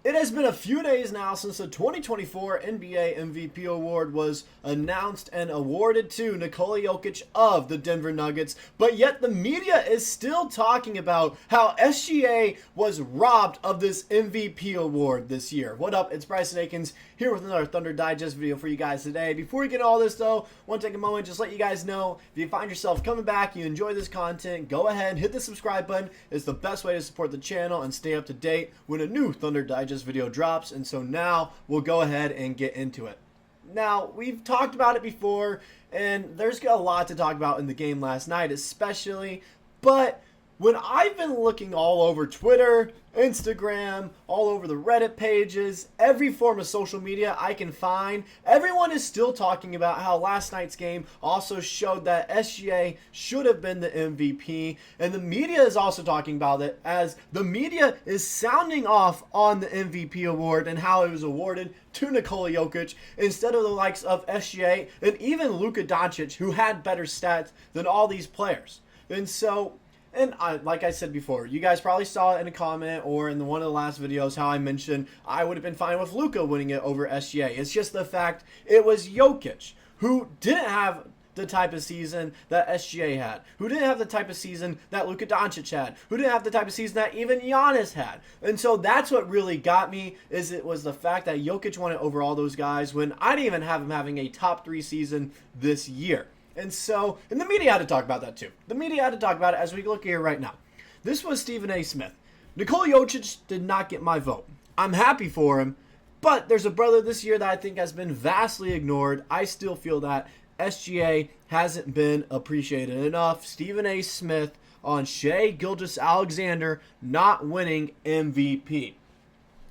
It has been a few days now since the 2024 NBA MVP award was announced and awarded to Nikola Jokic of the Denver Nuggets, but yet the media is still talking about how SGA was robbed of this MVP award this year. What up? It's Bryson Akins here with another Thunder Digest video for you guys today. Before we get all this though, I want to take a moment just let you guys know if you find yourself coming back, you enjoy this content, go ahead, hit the subscribe button. It's the best way to support the channel and stay up to date when a new Thunder Digest video drops. And so now we'll go ahead and get into it. Now, we've talked about it before, and there's a lot to talk about in the game last night especially, but when I've been looking all over Twitter, Instagram, all over the Reddit pages, every form of social media I can find, everyone is still talking about how last night's game also showed that SGA should have been the MVP, and the media is also talking about it as the media is sounding off on the MVP award and how it was awarded to Nikola Jokic instead of the likes of SGA and even Luka Doncic, who had better stats than all these players. And like I said before, you guys probably saw it in a comment or in one of the last videos how I mentioned I would have been fine with Luka winning it over SGA. It's just the fact it was Jokic who didn't have the type of season that SGA had, who didn't have the type of season that Luka Doncic had, who didn't have the type of season that even Giannis had. And so that's what really got me, is it was the fact that Jokic won it over all those guys when I didn't even have him having a top 3 season this year. And the media had to talk about that too. The media had to talk about it as we look here right now. This was Stephen A. Smith. Nikola Jokic did not get my vote. I'm happy for him, but there's a brother this year that I think has been vastly ignored. I still feel that SGA hasn't been appreciated enough. Stephen A. Smith on Shai Gilgeous-Alexander not winning MVP.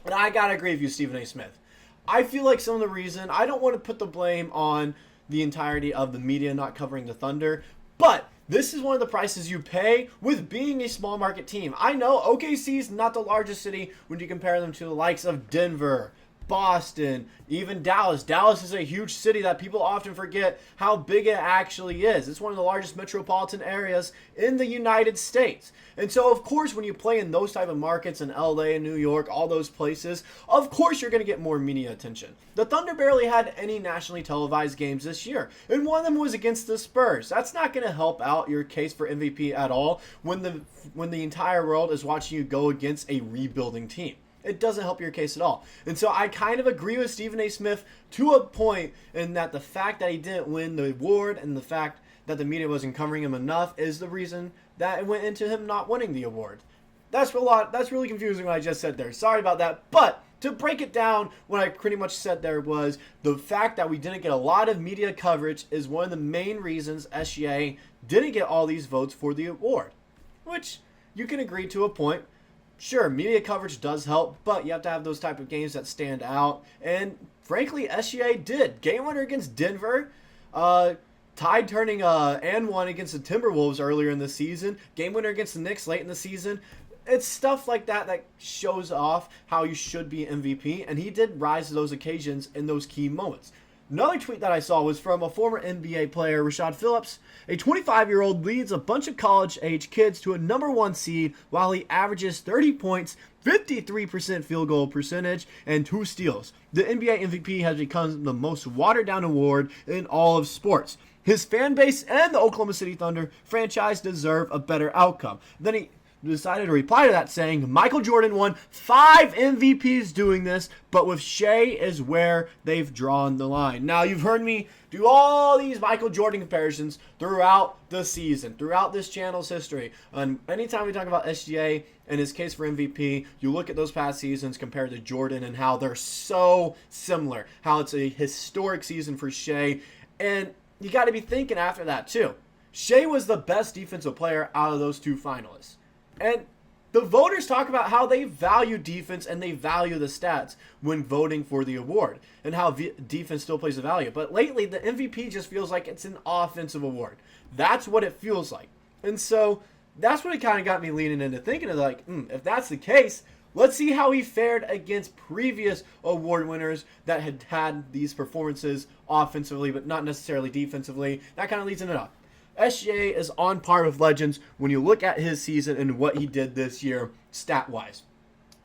And I gotta agree with you, Stephen A. Smith. I feel like some of the reason, I don't want to put the blame on the entirety of the media not covering the Thunder, but this is one of the prices you pay with being a small market team. I know OKC is not the largest city when you compare them to the likes of Denver, Boston, even Dallas. Dallas is a huge city that people often forget how big it actually is. It's one of the largest metropolitan areas in the United States. And so, of course, when you play in those type of markets in LA and New York, all those places, of course you're going to get more media attention. The Thunder barely had any nationally televised games this year, and one of them was against the Spurs. That's not going to help out your case for MVP at all when the entire world is watching you go against a rebuilding team. It doesn't help your case at all. And so I kind of agree with Stephen A. Smith to a point in that the fact that he didn't win the award and the fact that the media wasn't covering him enough is the reason that it went into him not winning the award. That's really confusing what I just said there. Sorry about that. But to break it down, what I pretty much said there was the fact that we didn't get a lot of media coverage is one of the main reasons SGA didn't get all these votes for the award, which you can agree to a point. Sure, media coverage does help, but you have to have those type of games that stand out. And frankly, SGA did. Game winner against Denver, Tide turning and one against the Timberwolves earlier in the season, game winner against the Knicks late in the season. It's stuff like that that shows off how you should be MVP, and he did rise to those occasions in those key moments. Another tweet that I saw was from a former NBA player, Rashad Phillips. A 25-year-old leads a bunch of college-age kids to a #1 seed while he averages 30 points, 53% field goal percentage, and 2 steals. The NBA MVP has become the most watered-down award in all of sports. His fan base and the Oklahoma City Thunder franchise deserve a better outcome. Then he decided to reply to that saying, Michael Jordan won 5 MVPs doing this, but with Shai is where they've drawn the line. Now, you've heard me do all these Michael Jordan comparisons throughout the season, throughout this channel's history. And anytime we talk about SGA and his case for MVP, you look at those past seasons compared to Jordan and how they're so similar, how it's a historic season for Shai. And you got to be thinking after that, too. Shai was the best defensive player out of those 2 finalists. And the voters talk about how they value defense and they value the stats when voting for the award and how defense still plays a value. But lately, the MVP just feels like it's an offensive award. That's what it feels like. And so that's what it kind of got me leaning into thinking of like, if that's the case, let's see how he fared against previous award winners that had had these performances offensively, but not necessarily defensively. That kind of leads into it. SGA is on par with legends when you look at his season and what he did this year stat-wise.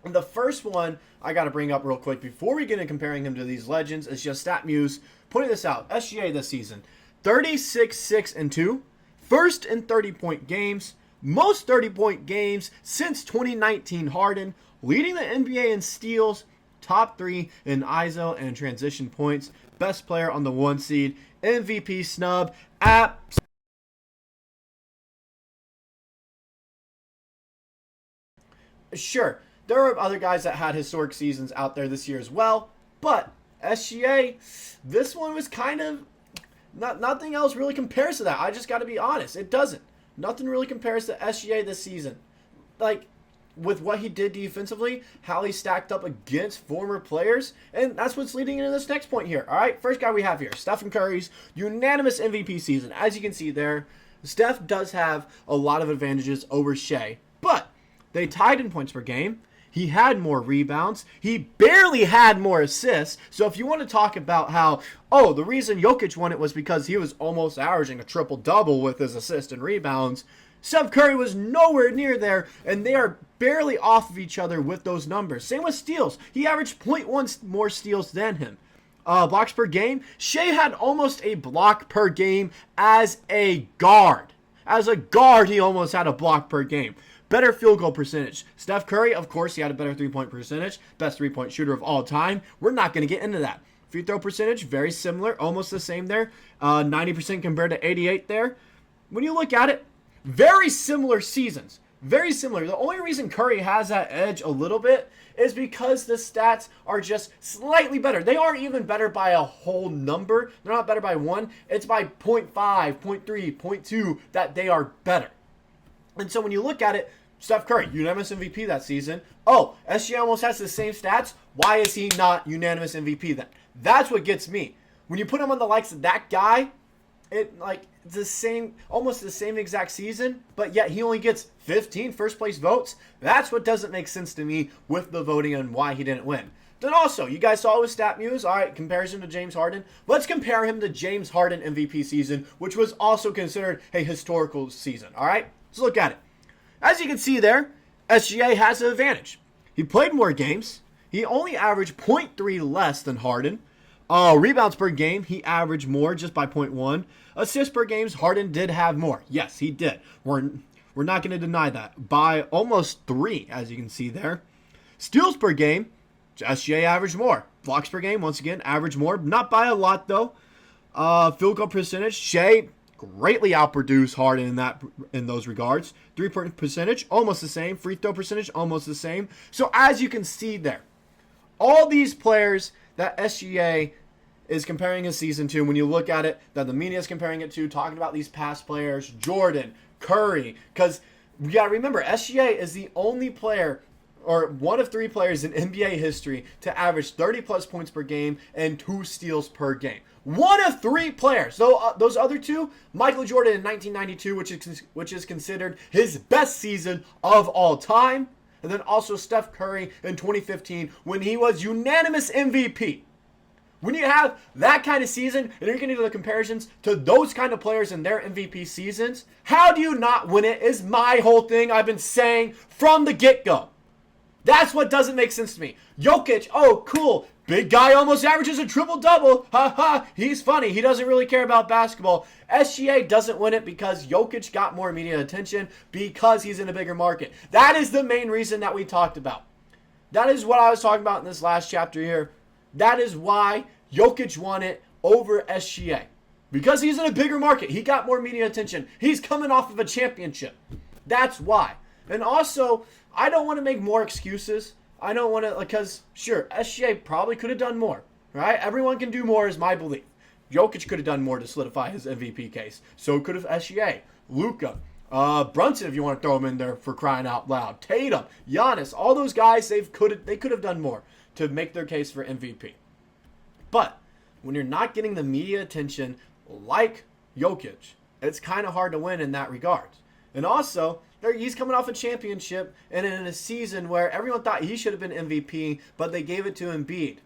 And the first one I got to bring up real quick before we get into comparing him to these legends is just StatMuse putting this out. SGA this season, 36-6-2, first in 30-point games, most 30-point games since 2019 Harden, leading the NBA in steals, top 3 in ISO and transition points, best player on the 1 seed, MVP snub, Sure, there are other guys that had historic seasons out there this year as well, but SGA, this one was kind of, nothing else really compares to that. I just got to be honest, it doesn't. Nothing really compares to SGA this season. Like, with what he did defensively, how he stacked up against former players, and that's what's leading into this next point here. All right, first guy we have here, Stephen Curry's unanimous MVP season. As you can see there, Steph does have a lot of advantages over Shai, but they tied in points per game. He had more rebounds. He barely had more assists. So if you want to talk about how, the reason Jokic won it was because he was almost averaging a triple-double with his assists and rebounds, Steph Curry was nowhere near there, and they are barely off of each other with those numbers. Same with steals. He averaged 0.1 more steals than him. Blocks per game, Shai had almost a block per game as a guard. As a guard, he almost had a block per game. Better field goal percentage. Steph Curry, of course, he had a better three-point percentage. Best three-point shooter of all time. We're not going to get into that. Free throw percentage, very similar. Almost the same there. 90% compared to 88 there. When you look at it, very similar seasons. Very similar. The only reason Curry has that edge a little bit is because the stats are just slightly better. They aren't even better by a whole number. They're not better by 1. It's by 0.5, 0.3, 0.2 that they are better. And so when you look at it, Steph Curry, unanimous MVP that season. SGA almost has the same stats. Why is he not unanimous MVP then? That's what gets me. When you put him on the likes of that guy, it's the same, almost the same exact season, but yet he only gets 15 first place votes. That's what doesn't make sense to me with the voting and why he didn't win. Then also, you guys saw with StatMuse, all right, comparison to James Harden. Let's compare him to James Harden MVP season, which was also considered a historical season, all right? Let's look at it. As you can see there, SGA has an advantage. He played more games. He only averaged 0.3 less than Harden. Rebounds per game, he averaged more just by 0.1. Assists per games, Harden did have more. Yes, he did. We're not going to deny that. By almost 3, as you can see there. Steals per game, SGA averaged more. Blocks per game, once again, averaged more. Not by a lot, though. Field goal percentage, Shai greatly outproduced Harden in those regards. 3-point percentage, almost the same. Free throw percentage, almost the same. So as you can see there, all these players that SGA is comparing his season to, when you look at it, that the media is comparing it to, talking about these past players, Jordan, Curry, because we got to remember, SGA is the only player, or one of 3 players in NBA history to average 30-plus points per game and 2 steals per game. One of 3 players. So those other 2, Michael Jordan in 1992, which is considered his best season of all time. And then also Steph Curry in 2015 when he was unanimous MVP. When you have that kind of season and you're going to do the comparisons to those kind of players in their MVP seasons, how do you not win it is my whole thing I've been saying from the get-go. That's what doesn't make sense to me. Jokic, cool. Big guy almost averages a triple-double. Ha ha, he's funny. He doesn't really care about basketball. SGA doesn't win it because Jokic got more media attention because he's in a bigger market. That is the main reason that we talked about. That is what I was talking about in this last chapter here. That is why Jokic won it over SGA. Because he's in a bigger market. He got more media attention. He's coming off of a championship. That's why. And also, I don't want to make more excuses. I don't want to, because, sure, SGA probably could have done more, right? Everyone can do more is my belief. Jokic could have done more to solidify his MVP case. So could have SGA, Luka, Brunson, if you want to throw him in there for crying out loud, Tatum, Giannis, all those guys, they could have done more to make their case for MVP. But when you're not getting the media attention like Jokic, it's kind of hard to win in that regard. And also, he's coming off a championship and in a season where everyone thought he should have been MVP, but they gave it to Embiid.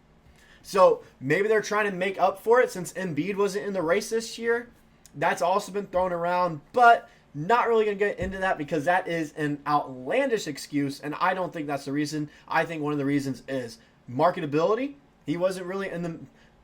So maybe they're trying to make up for it since Embiid wasn't in the race this year. That's also been thrown around. But Not really going to get into that because that is an outlandish excuse, and I don't think that's the reason. I think one of the reasons is marketability. He wasn't really in the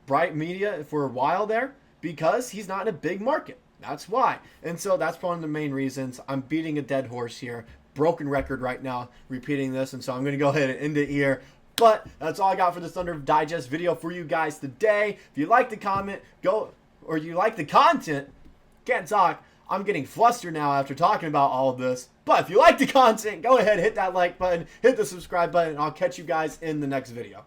bright media for a while there because he's not in a big market. That's why. And so that's one of the main reasons. I'm beating a dead horse here. Broken record right now repeating this, and so I'm going to go ahead and end it here. But that's all I got for this Thunder Digest video for you guys today. If you like the comment, you like the content, can't talk. I'm getting flustered now after talking about all of this. But if you like the content, go ahead, hit that like button, hit the subscribe button, and I'll catch you guys in the next video.